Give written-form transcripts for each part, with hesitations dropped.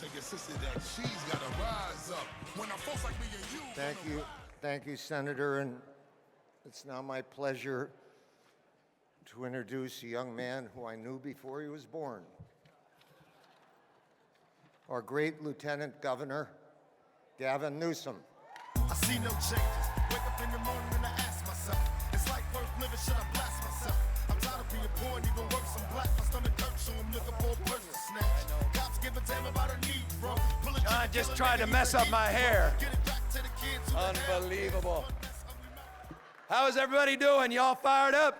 Tell your sister that she's got to rise up. When the folks like me and you. Thank you, Senator. And it's now my pleasure to introduce a young man who I knew before he was born. Our great Lieutenant Governor, Gavin Newsom. I see no changes. Wake up in the morning and I ask myself, it's like worth living, should I blast myself? I'm tired of being poor and even worse, I'm black. My stomach hurts, so I'm looking for a person to snatch. Cops give a damn about a need, bro. John just tried to mess up my hair. Unbelievable. How is everybody doing? Y'all fired up?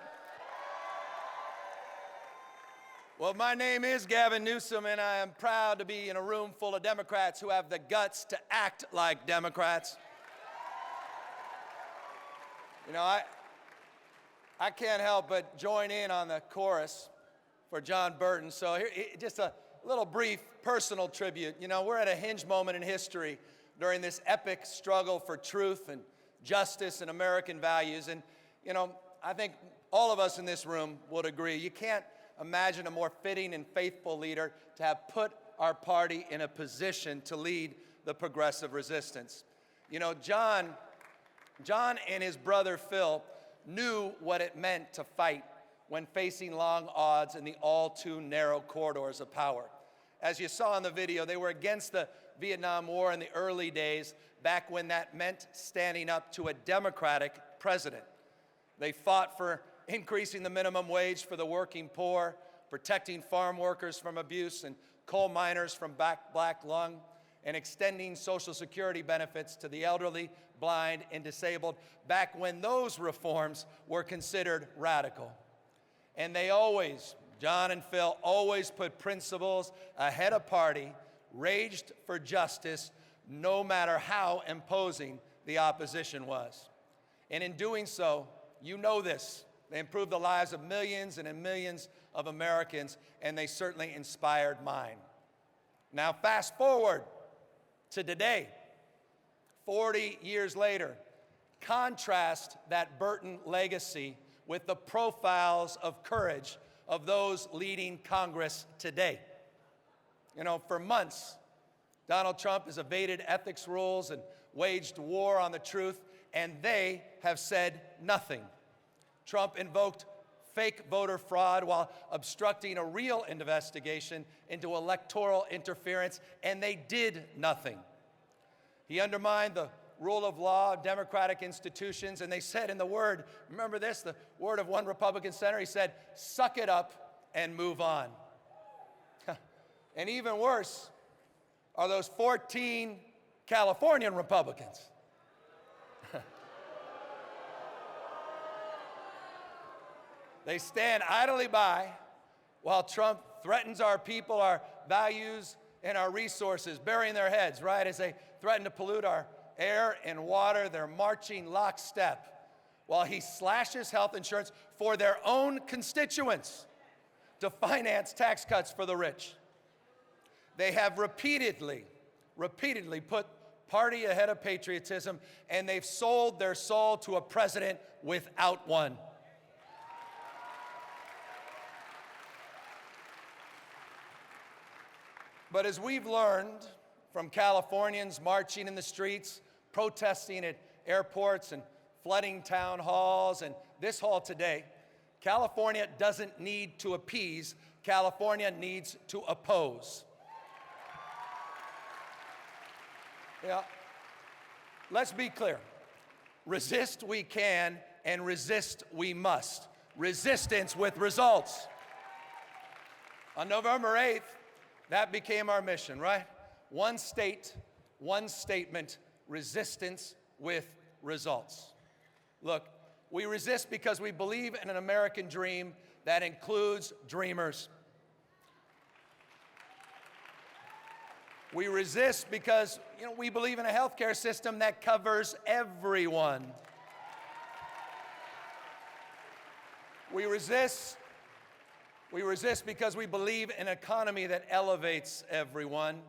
Well, my name is Gavin Newsom, and I am proud to be in a room full of Democrats who have the guts to act like Democrats. You know, I can't help but join in on the chorus for John Burton. So here, just a little brief personal tribute. You know, we're at a hinge moment in history during this epic struggle for truth and justice and American values. And, you know, I think all of us in this room would agree. You can't imagine a more fitting and faithful leader to have put our party in a position to lead the progressive resistance. You know, John and his brother Phil knew what it meant to fight when facing long odds in the all too narrow corridors of power. As you saw in the video, they were against the Vietnam War in the early days, back when that meant standing up to a Democratic president. They fought for increasing the minimum wage for the working poor, protecting farm workers from abuse and coal miners from black lung, and extending Social Security benefits to the elderly, blind, and disabled, back when those reforms were considered radical. And they always, John and Phil, always put principles ahead of party, raged for justice, no matter how imposing the opposition was. And in doing so, you know this, they improved the lives of millions and millions of Americans, and they certainly inspired mine. Now fast forward to today, 40 years later, contrast that Burton legacy with the profiles of courage of those leading Congress today. You know, for months, Donald Trump has evaded ethics rules and waged war on the truth, and they have said nothing. Trump invoked fake voter fraud while obstructing a real investigation into electoral interference, and they did nothing. He undermined the rule of law, democratic institutions, and they said in the word, remember this, the word of one Republican senator, he said, suck it up and move on. And even worse are those 14 Californian Republicans. They stand idly by while Trump threatens our people, our values, and our resources, burying their heads, right, as they threaten to pollute our air and water. They're marching lockstep while he slashes health insurance for their own constituents to finance tax cuts for the rich. They have repeatedly put party ahead of patriotism, and they've sold their soul to a president without one. But as we've learned from Californians marching in the streets, protesting at airports and flooding town halls, and this hall today, California doesn't need to appease, California needs to oppose. Yeah, let's be clear. Resist we can, and resist we must. Resistance with results. On November 8th, that became our mission, right? One state, one statement, resistance with results. Look, we resist because we believe in an American dream that includes dreamers. We resist because, you know, we believe in a healthcare system that covers everyone. We resist because we believe in an economy that elevates everyone.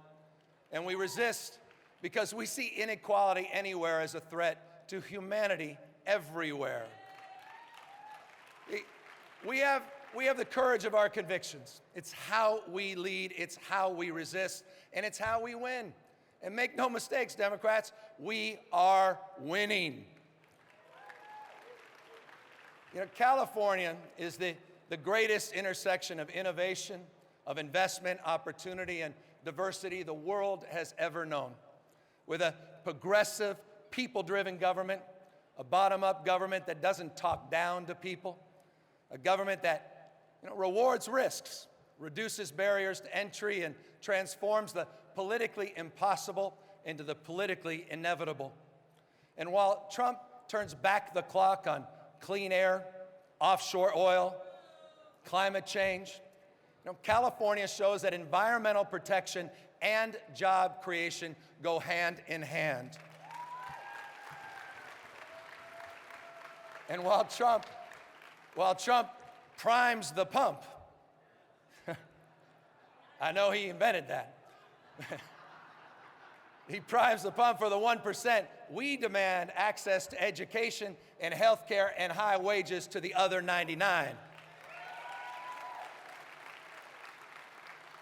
And we resist because we see inequality anywhere as a threat to humanity everywhere. We have We have the courage of our convictions. It's how we lead, it's how we resist, and it's how we win. And make no mistakes, Democrats, we are winning. You know, California is the greatest intersection of innovation, of investment, opportunity, and diversity the world has ever known. With a progressive, people-driven government, a bottom-up government that doesn't talk down to people, a government that rewards risks, reduces barriers to entry, and transforms the politically impossible into the politically inevitable. And while Trump turns back the clock on clean air, offshore oil, climate change, California shows that environmental protection and job creation go hand in hand. And while Trump primes the pump, I know he invented that. He primes the pump for the 1%. We demand access to education and health care and high wages to the other 99.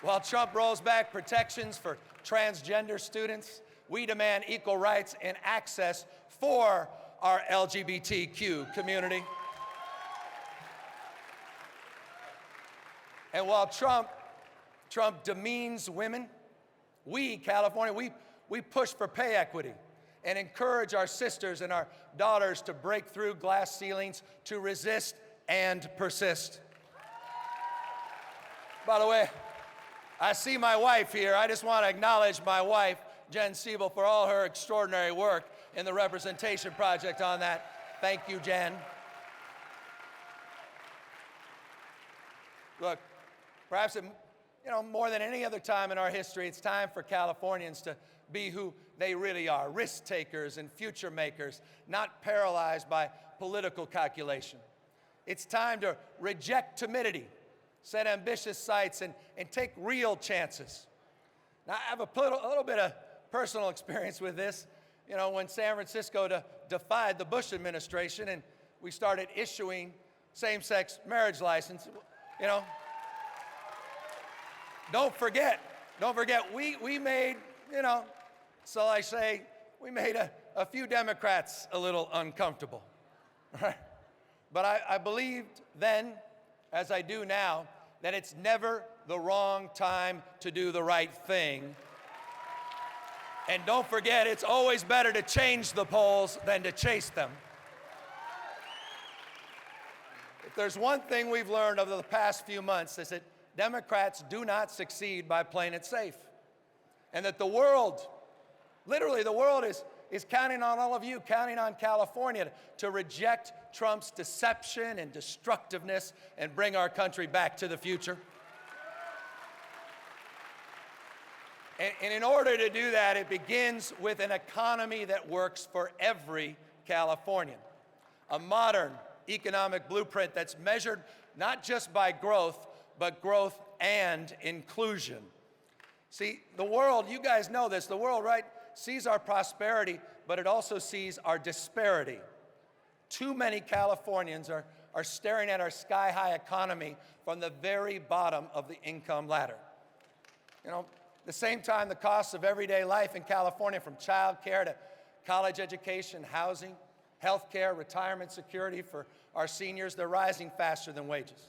While Trump rolls back protections for transgender students, we demand equal rights and access for our LGBTQ community. And while Trump demeans women, we, California, we push for pay equity and encourage our sisters and our daughters to break through glass ceilings, to resist and persist. By the way, I see my wife here. I just want to acknowledge my wife, Jen Siebel, for all her extraordinary work in the Representation Project on that. Thank you, Jen. Look, perhaps more than any other time in our history, it's time for Californians to be who they really are, risk takers and future makers, not paralyzed by political calculation. It's time to reject timidity, set ambitious sights, and take real chances. Now, I have a little bit of personal experience with this. When San Francisco defied the Bush administration and we started issuing same-sex marriage license, don't forget, we made, so I say, we made a few Democrats a little uncomfortable, right? But I believed then, as I do now, that it's never the wrong time to do the right thing. And don't forget, it's always better to change the polls than to chase them. If there's one thing we've learned over the past few months, is that Democrats do not succeed by playing it safe. And that the world, literally the world is counting on all of you, counting on California to reject Trump's deception and destructiveness and bring our country back to the future. And in order to do that, it begins with an economy that works for every Californian. A modern economic blueprint that's measured not just by growth, but growth and inclusion. See, the world, you guys know this, the world, right, sees our prosperity, but it also sees our disparity. Too many Californians are staring at our sky-high economy from the very bottom of the income ladder. The same time, the costs of everyday life in California, from child care to college education, housing, health care, retirement security for our seniors, they're rising faster than wages.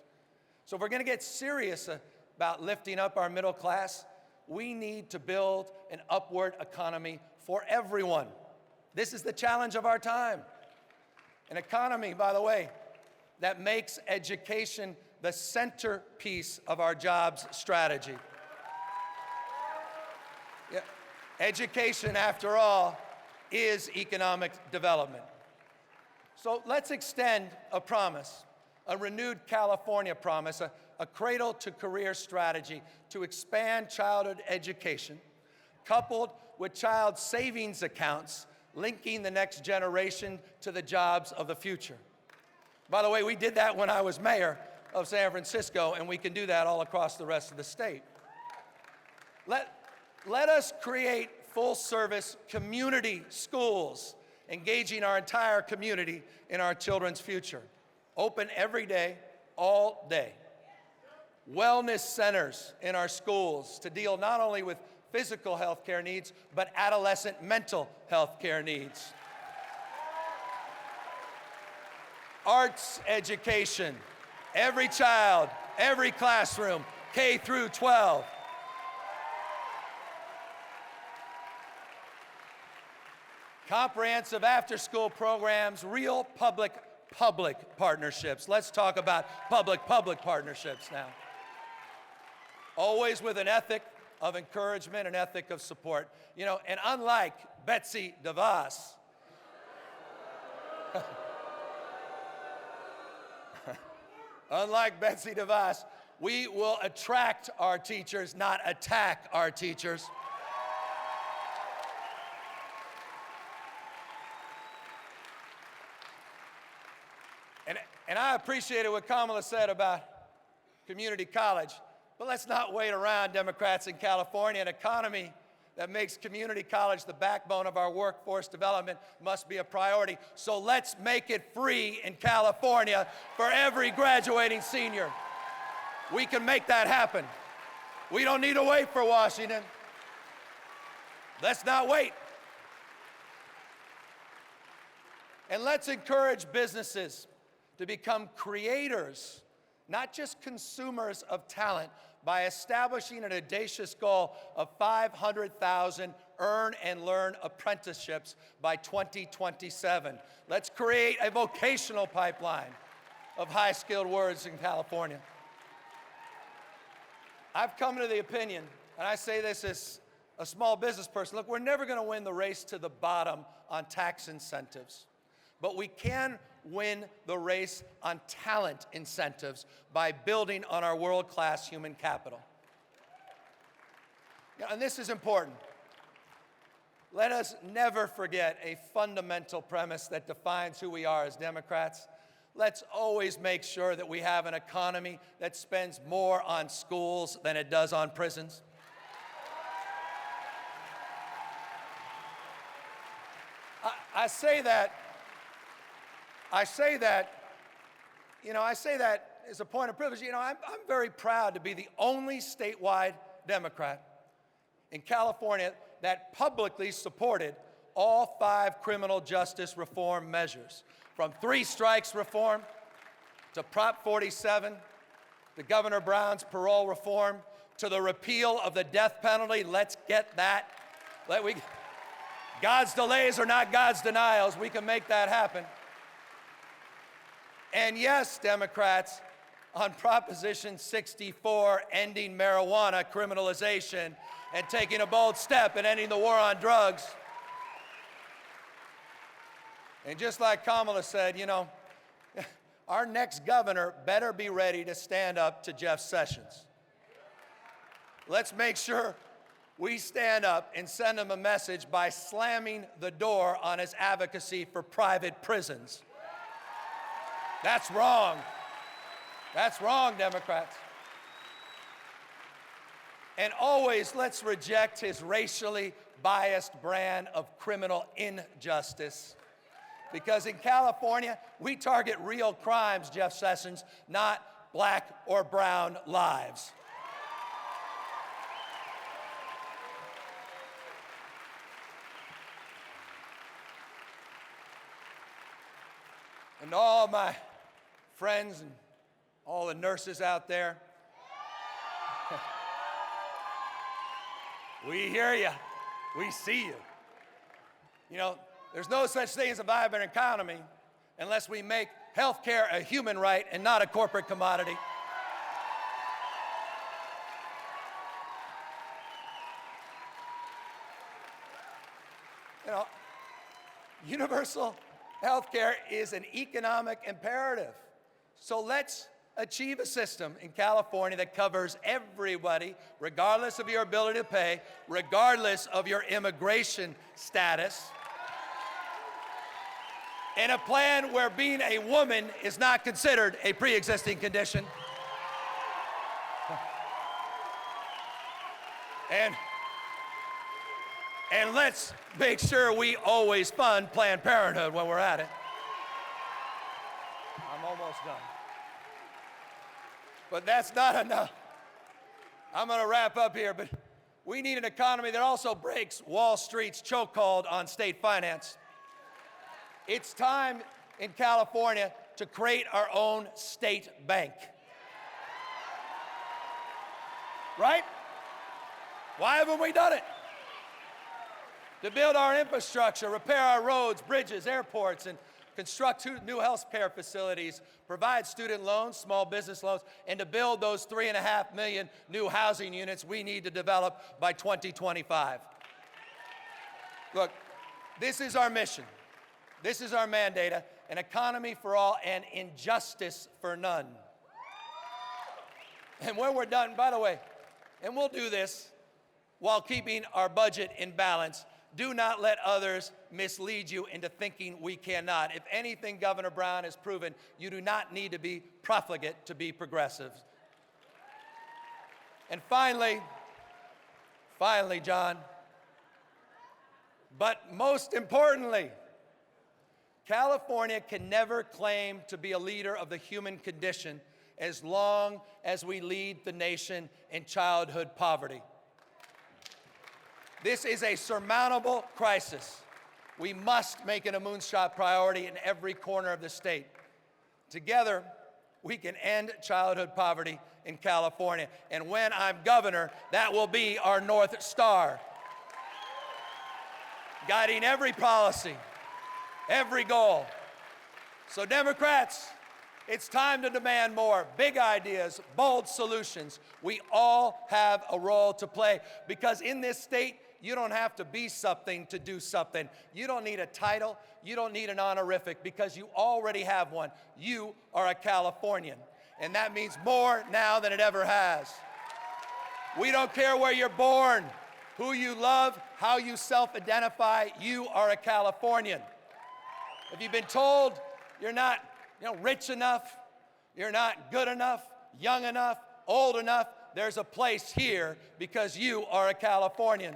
So if we're going to get serious about lifting up our middle class, we need to build an upward economy for everyone. This is the challenge of our time. An economy, by the way, that makes education the centerpiece of our jobs strategy. Yeah. Education, after all, is economic development. So let's extend a promise, a renewed California promise, a cradle-to-career strategy to expand childhood education, coupled with child savings accounts, linking the next generation to the jobs of the future. By the way, we did that when I was mayor of San Francisco, and we can do that all across the rest of the state. Let us create full-service community schools, engaging our entire community in our children's future. Open every day, all day. wellness centers in our schools to deal not only with physical health care needs, but adolescent mental health care needs. Arts education, every child, every classroom, K through 12. Comprehensive after-school programs, real public-public partnerships. Let's talk about public-public partnerships now. Always with an ethic of encouragement, an ethic of support. You know, and unlike Betsy DeVos, unlike Betsy DeVos, we will attract our teachers, not attack our teachers. And I appreciated what Kamala said about community college, but let's not wait around, Democrats in California. An economy that makes community college the backbone of our workforce development must be a priority. So let's make it free in California for every graduating senior. We can make that happen. We don't need to wait for Washington. Let's not wait. And let's encourage businesses to become creators, not just consumers of talent, by establishing an audacious goal of 500,000 earn and learn apprenticeships by 2027. Let's create a vocational pipeline of high-skilled workers in California. I've come to the opinion, and I say this as a small business person, look, we're never going to win the race to the bottom on tax incentives, but we can win the race on talent incentives by building on our world-class human capital. And this is important. Let us never forget a fundamental premise that defines who we are as Democrats. Let's always make sure that we have an economy that spends more on schools than it does on prisons. I say that, as a point of privilege. You know, I'm very proud to be the only statewide Democrat in California that publicly supported all 5 criminal justice reform measures, from 3 strikes reform to Prop 47, to Governor Brown's parole reform, to the repeal of the death penalty. Let's get that. God's delays are not God's denials. We can make that happen. And yes, Democrats, on Proposition 64, ending marijuana criminalization and taking a bold step in ending the war on drugs. And just like Kamala said, you know, our next governor better be ready to stand up to Jeff Sessions. Let's make sure we stand up and send him a message by slamming the door on his advocacy for private prisons. That's wrong. That's wrong, Democrats. And always let's reject his racially biased brand of criminal injustice. Because in California, we target real crimes, Jeff Sessions, not black or brown lives. And all my friends and all the nurses out there, we hear you, we see you. You know, there's no such thing as a vibrant economy unless we make health care a human right and not a corporate commodity. You know, universal health care is an economic imperative. So let's achieve a system in California that covers everybody, regardless of your ability to pay, regardless of your immigration status, and a plan where being a woman is not considered a pre-existing condition. And let's make sure we always fund Planned Parenthood when we're at it. I'm almost done. But that's not enough. I'm going to wrap up here, but we need an economy that also breaks Wall Street's chokehold on state finance. It's time in California to create our own state bank. Right? Why haven't we done it? To build our infrastructure, repair our roads, bridges, airports, and construct new health care facilities, provide student loans, small business loans, and to build those 3.5 million new housing units we need to develop by 2025. Look, this is our mission. This is our mandate, an economy for all and injustice for none. And when we're done, by the way, and we'll do this while keeping our budget in balance, do not let others mislead you into thinking we cannot. If anything, Governor Brown has proven you do not need to be profligate to be progressive. And finally, John, but most importantly, California can never claim to be a leader of the human condition as long as we lead the nation in childhood poverty. This is a surmountable crisis. We must make it a moonshot priority in every corner of the state. Together, we can end childhood poverty in California. And when I'm governor, that will be our North Star, guiding every policy, every goal. So Democrats, it's time to demand more. Big ideas, bold solutions. We all have a role to play because in this state, you don't have to be something to do something. You don't need a title. You don't need an honorific because you already have one. You are a Californian. And that means more now than it ever has. We don't care where you're born, who you love, how you self-identify. You are a Californian. If you've been told you're not rich enough, you're not good enough, young enough, old enough, there's a place here because you are a Californian.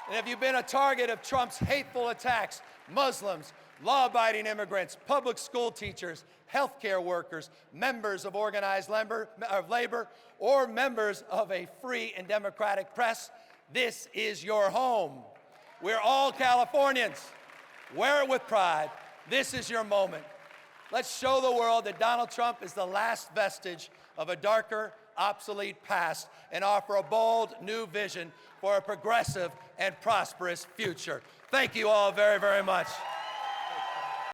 And if you've been a target of Trump's hateful attacks, Muslims, law-abiding immigrants, public school teachers, healthcare workers, members of organized labor, or members of a free and democratic press, this is your home. We're all Californians. Wear it with pride. This is your moment. Let's show the world that Donald Trump is the last vestige of a darker, obsolete past and offer a bold new vision for a progressive and prosperous future. Thank you all very, very much.